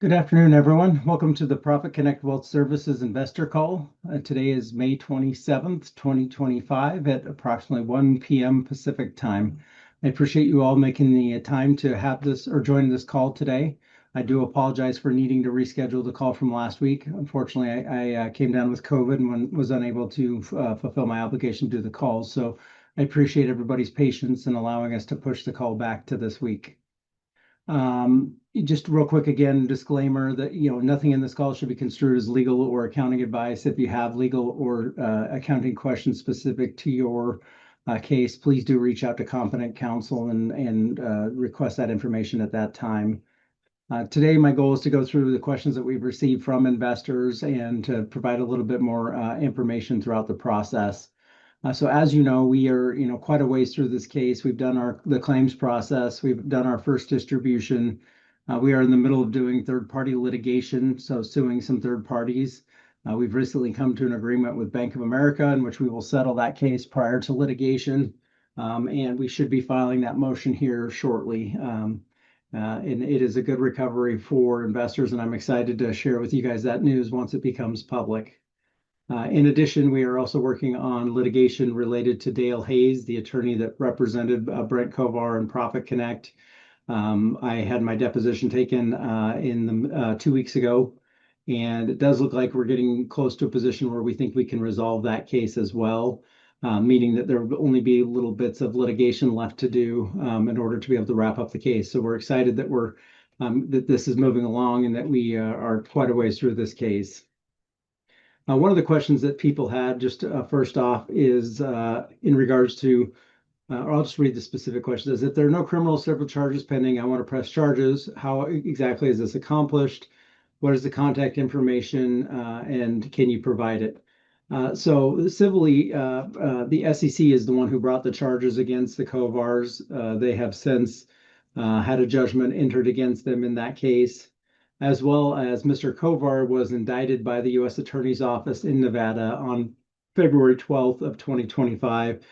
Good afternoon, everyone. Welcome to the Profit Connect Wealth Services Investor Call. Today is May 27th, 2025 at approximately 1 p.m. Pacific time. I appreciate you all making the time to have this or join this call today. I do apologize for needing to reschedule the call from last week. Unfortunately, I came down with COVID and was unable to fulfill my obligation to do the calls. So I appreciate everybody's patience in allowing us to push the call back to this week. Just real quick again, disclaimer that nothing in this call should be construed as legal or accounting advice. If you have legal or accounting questions specific to your case, please do reach out to competent counsel and request that information at that time. Today, my goal is to go through the questions that we've received from investors and to provide a little bit more information throughout the process. So as you know, we are quite a ways through this case. We've done the claims process. We've done our first distribution. We are in the middle of doing third-party litigation, so suing some third parties. We've recently come to an agreement with Bank of America in which we will settle that case prior to litigation, and we should be filing that motion here shortly. And it is a good recovery for investors, and I'm excited to share with you guys that news once it becomes public. In addition, we are also working on litigation related to Dale Hayes, the attorney that represented Brent Kovar and Profit Connect. I had my deposition taken 2 weeks ago, and it does look like we're getting close to a position where we think we can resolve that case as well, meaning that there will only be little bits of litigation left to do in order to be able to wrap up the case. So we're excited that that this is moving along and that we are quite a ways through this case. One of the questions that people had just first off is in regards to, or I'll just read the specific question, is if there are no criminal civil charges pending, I want to press charges. How exactly is this accomplished? What is the contact information and can you provide it? So civilly, the SEC is the one who brought the charges against the Kovars. They have since had a judgment entered against them in that case, as well as Mr. Kovar was indicted by the U.S. Attorney's Office in Nevada on February 12th of 2025.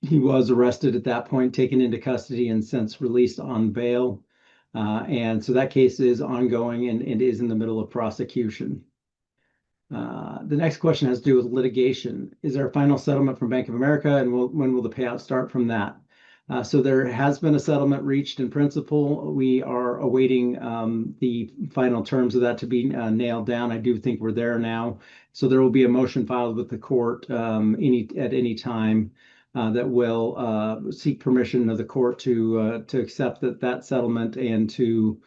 He was arrested at that point, taken into custody, and since released on bail. And so that case is ongoing and is in the middle of prosecution. The next question has to do with litigation. Is there a final settlement from Bank of America, and when will the payout start from that? So there has been a settlement reached in principle. We are awaiting the final terms of that to be nailed down. I do think we're there now. So there will be a motion filed with the court at any time that will seek permission of the court to accept that settlement and to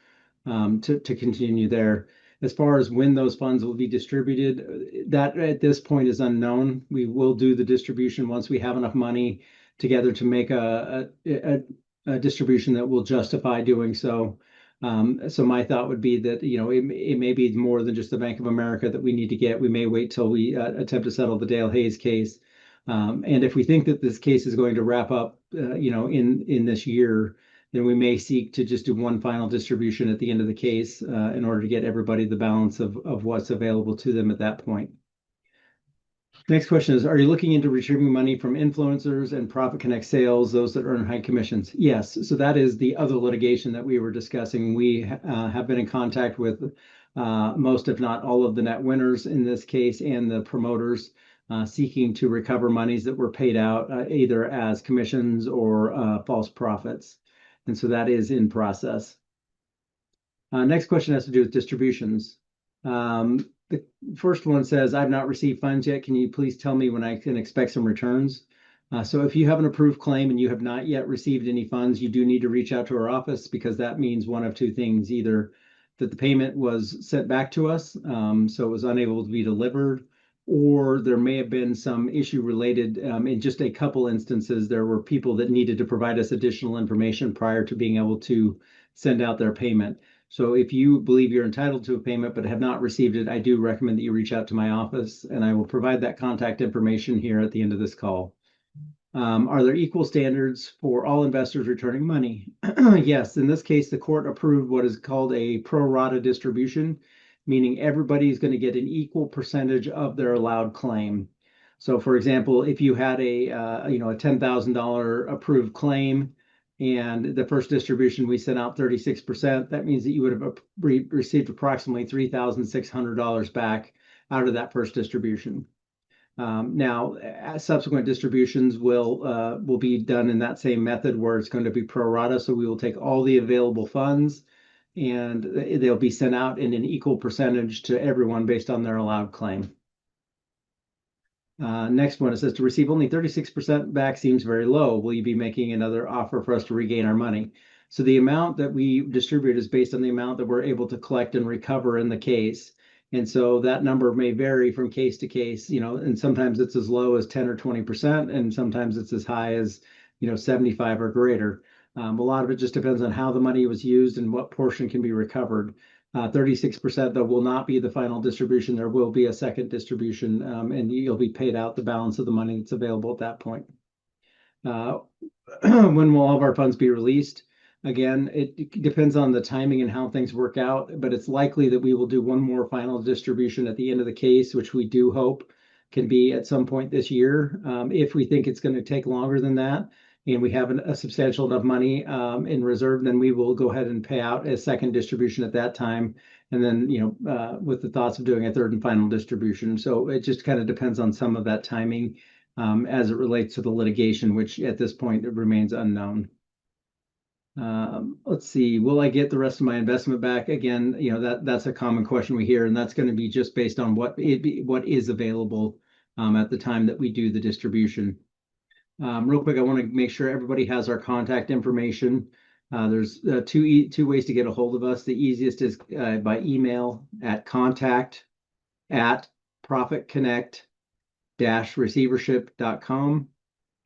continue there. As far as when those funds will be distributed, that at this point is unknown. We will do the distribution once we have enough money together to make a distribution that will justify doing so. So my thought would be that it may be more than just the Bank of America that we need to get. We may wait till we attempt to settle the Dale Hayes case. And if we think that this case is going to wrap up in this year, then we may seek to just do one final distribution at the end of the case in order to get everybody the balance of what's available to them at that point. Next question is, are you looking into retrieving money from influencers and Profit Connect sales, those that earn high commissions? Yes. So that is the other litigation that we were discussing. We have been in contact with most, if not all, of the net winners in this case and the promoters seeking to recover monies that were paid out either as commissions or false profits. And so that is in process. Next question has to do with distributions. The first one says, I've not received funds yet. Can you please tell me when I can expect some returns? So if you have an approved claim and you have not yet received any funds, you do need to reach out to our office because that means one of two things: either that the payment was sent back to us, so it was unable to be delivered, or there may have been some issue related. In just a couple instances, there were people that needed to provide us additional information prior to being able to send out their payment. So if you believe you're entitled to a payment but have not received it, I do recommend that you reach out to my office, and I will provide that contact information here at the end of this call. Are there equal standards for all investors returning money? Yes, in this case, the court approved what is called a pro rata distribution, meaning everybody is going to get an equal percentage of their allowed claim. So for example, if you had a $10,000 approved claim, And the first distribution, we sent out 36%. That means that you would have received approximately $3,600 back out of that first distribution. Now, subsequent distributions will be done in that same method where it's going to be pro rata. So we will take all the available funds and they'll be sent out in an equal percentage to everyone based on their allowed claim. Next one, it says to receive only 36% back seems very low. Will you be making another offer for us to regain our money? So the amount that we distribute is based on the amount that we're able to collect and recover in the case. And so that number may vary from case to case, and sometimes it's as low as 10 or 20%, and sometimes it's as high as, 75 or greater. A lot of it just depends on how the money was used and what portion can be recovered. 36% though will not be the final distribution. There will be a second distribution, and you'll be paid out the balance of the money that's available at that point. When will all of our funds be released? Again, it depends on the timing and how things work out, but it's likely that we will do one more final distribution at the end of the case, which we do hope can be at some point this year. If we think it's going to take longer than that, and we have a substantial enough money in reserve, then we will go ahead and pay out a second distribution at that time. And then, with the thoughts of doing a third and final distribution. So it just kind of depends on some of that timing as it relates to the litigation, which at this point it remains unknown. Let's see, will I get the rest of my investment back? Again, that's a common question we hear, and that's going to be just based on what is available at the time that we do the distribution. Real quick, I want to make sure everybody has our contact information. There's two ways to get a hold of us. The easiest is by email at contact@profitconnect-receivership.com.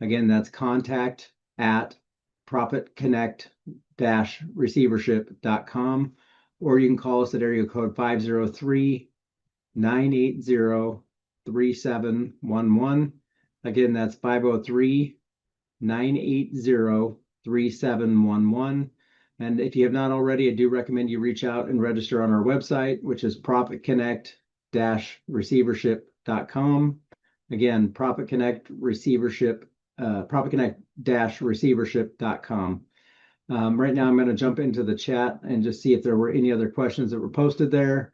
Again, that's contact@profitconnect-receivership.com, or you can call us at area code 503-980-3711. Again, that's 503-980-3711. And if you have not already, I do recommend you reach out and register on our website, which is profitconnect-receivership.com. Again, profitconnect-receivership.com. Right now, I'm going to jump into the chat and just see if there were any other questions that were posted there.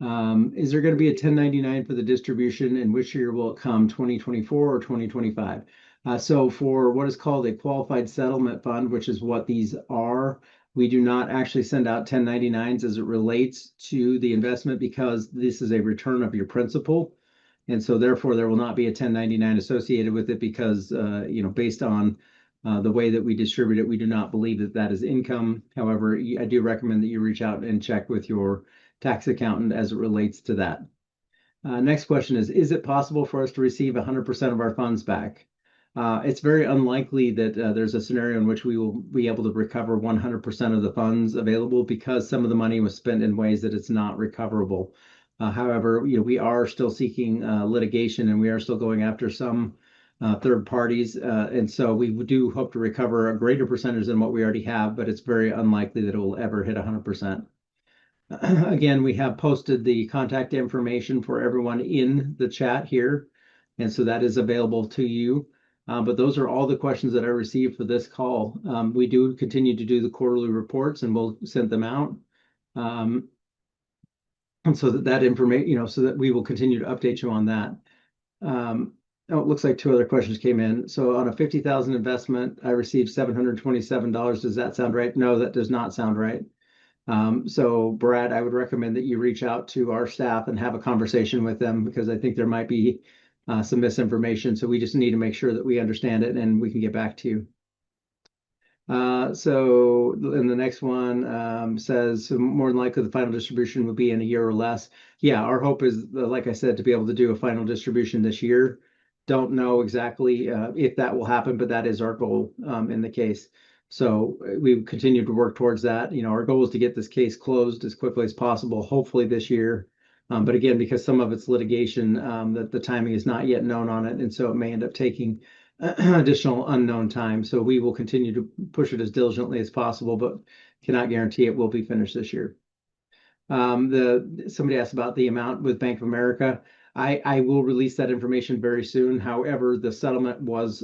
Is there going to be a 1099 for the distribution, and which year will it come, 2024 or 2025? So for what is called a qualified settlement fund, which is what these are, we do not actually send out 1099s as it relates to the investment because this is a return of your principal. And so therefore there will not be a 1099 associated with it because, based on the way that we distribute it, we do not believe that that is income. However, I do recommend that you reach out and check with your tax accountant as it relates to that. Next question is it possible for us to receive 100% of our funds back? It's very unlikely that there's a scenario in which we will be able to recover 100% of the funds available because some of the money was spent in ways that it's not recoverable. However, we are still seeking litigation, and we are still going after some third parties. And so we do hope to recover a greater percentage than what we already have, but it's very unlikely that it will ever hit 100%. Again, we have posted the contact information for everyone in the chat here, and so that is available to you. But those are all the questions that I received for this call. We do continue to do the quarterly reports, and we'll send them out. And so that information, so that we will continue to update you on that. Oh, it looks like two other questions came in. So on a 50,000 investment, I received $727. Does that sound right? No, that does not sound right. So Brad, I would recommend that you reach out to our staff and have a conversation with them because I think there might be some misinformation. So we just need to make sure that we understand it and we can get back to you. So in the next one says more than likely the final distribution will be in a year or less. Yeah, our hope is, like I said, to be able to do a final distribution this year. Don't know exactly if that will happen, but that is our goal in the case. So we continue to work towards that. Our goal is to get this case closed as quickly as possible, hopefully this year. But again, because some of it's litigation, that the timing is not yet known on it, and so it may end up taking additional unknown time. So we will continue to push it as diligently as possible, but cannot guarantee it will be finished this year. Somebody asked about the amount with Bank of America. I will release that information very soon. However, the settlement was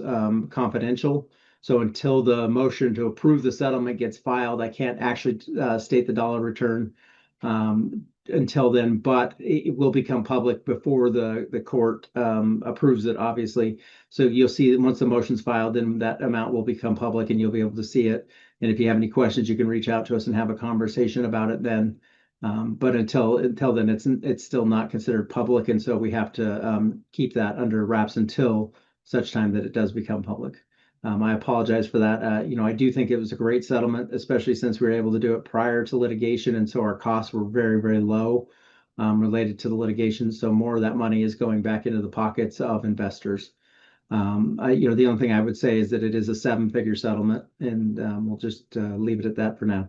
confidential. So until the motion to approve the settlement gets filed, I can't actually state the dollar return until then, but it will become public before the court approves it, obviously. So you'll see that once the motion's filed, then that amount will become public and you'll be able to see it. And if you have any questions, you can reach out to us and have a conversation about it then. But until then, it's still not considered public, and so we have to keep that under wraps until such time that it does become public. I apologize for that. I do think it was a great settlement, especially since we were able to do it prior to litigation, and so our costs were very, very low related to the litigation. So more of that money is going back into the pockets of investors. The only thing I would say is that it is a seven-figure settlement, and we'll just leave it at that for now.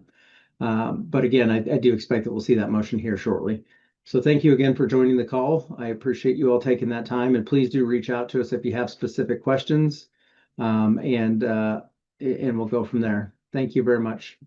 But again, I do expect that we'll see that motion here shortly. So thank you again for joining the call. I appreciate you all taking that time, and please do reach out to us if you have specific questions, and we'll go from there. Thank you very much.